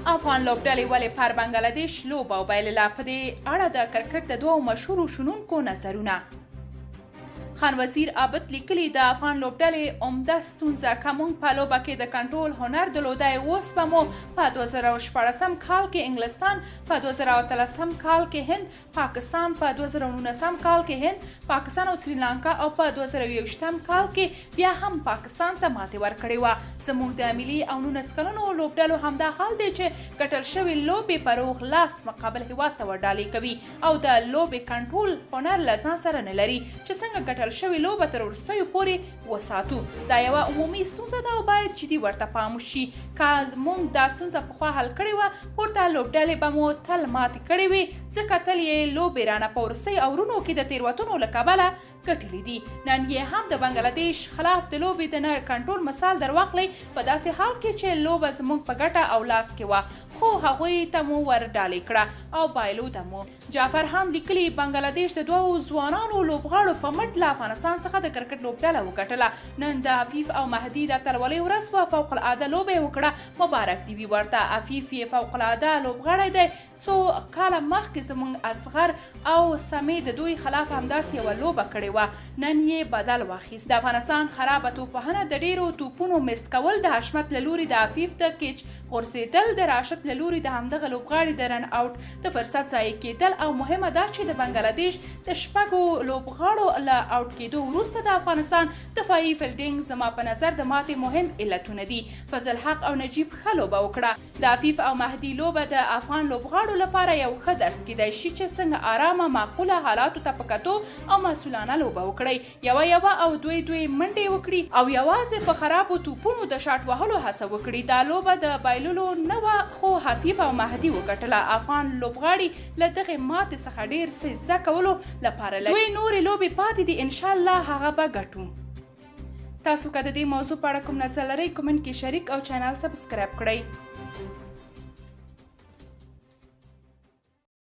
افغان لوبډلې ولې پر بنګلادیش لوبه وبایلله. په دې اړه د کرکټ د دوو مشهورو شنونکو نظرونه. خان وزیر عابد لیکلي د افغان لوبډلې عمده ستونزه که موږ په لوبه کې د کنټرول هنر درلودی، اوس به مو په 2014 کال کې انګلستان، په 2013 کال کې هند، پاکستان، په 2019 کال کې هند، پاکستان او سریلانکا او په 2021 کال کې بیا هم پاکستان ته ماتې ورکړې وه. زموږ د ملي او 19 کلنو لوبډلو همدا حال دی چې ګټل شوې لوبې په روغ لاس مقابل هیواد ته ورډالې کوي او د لوبې کنټرول هنر له ځان سره نه لري چې څنګه ګټل شوی لوبه تر وروستیو پورې وساتو. دا یوه عمومي ستونزه ده او باید جدي ورته پام وشي. که موږ دا ستونزه پخوا حل کړې وه، پورته لوبډلې به مو تل ماتې کړې وي، ځکه تل یې لوبې رانه په وروستیو اورونو کې د تېروتنو له کبله ګټلې دي. نن یې هم د بنګلادیش خلاف د لوبې د نه کنټرول مثال در واخلئ، په داسې حال کې چې لوبه زموږ په ګټه او لاس کې وه، خو هغوی ته مو ورډالې کړه او بایلوده مو. جعفر هم لیکلي بنګلادیش د دوو ځوانانو لوبغاړو په مټ له افغانستان څخه د کرکټ لوبډله وګټله. نن د عفیف او مهدي د اتلولۍ ورځ وه، فوق العاده لوبه یې وکړه، مبارک دې وي ورته. عفیف یې فوق العاده لوبغاړی دی. څو کاله مخکې زموږ اصغر او سمې د دوی خلاف همداسې یوه لوبه کړې وه، نن یې بدل واخیست. د افغانستان خرابه توپوهنه د ډیرو توپونو مس کول، د حشمت له لوري د عفیف د کیچ غورځېدل، د راشد له لوري د همدغه لوبغاړي د رن آوټ د فرصت ضایع کېدل، او مهمه ده چې د بنګلادیش د شپږو لوبغاړو له آوټ کېدو وروسته د افغانستان دفاعي فیلډینګ زما په نظر د ماتې مهم علتونه دي. فضل حق او نجیب ښه لوبه وکړه. د عفیف او مهدي لوبه د افغان لوبغاړو لپاره یو ښه درس کیدای شي چې څنګه آرامه معقوله حالاتو ته په کتو او مسؤلانه لوبه وکړئ، یوه او دوی منډې وکړي او یوازې په خرابو توپونو د شاټ وهلو هڅه وکړي. دا لوبه د بایللو نه وه، خو حفیف او مهدي وګټله. افغان لوبغاړي له دغې ماتې څخه ډېر څه زده کولو لپاره لري. دوی نورې لوبې پاتې دي، انشاءالله هغه به ګټو. تاسو که د دې موضوع په اړه کوم نظر لرئ، کومنټ کې شریک او چینل سبسکرایب کړئ.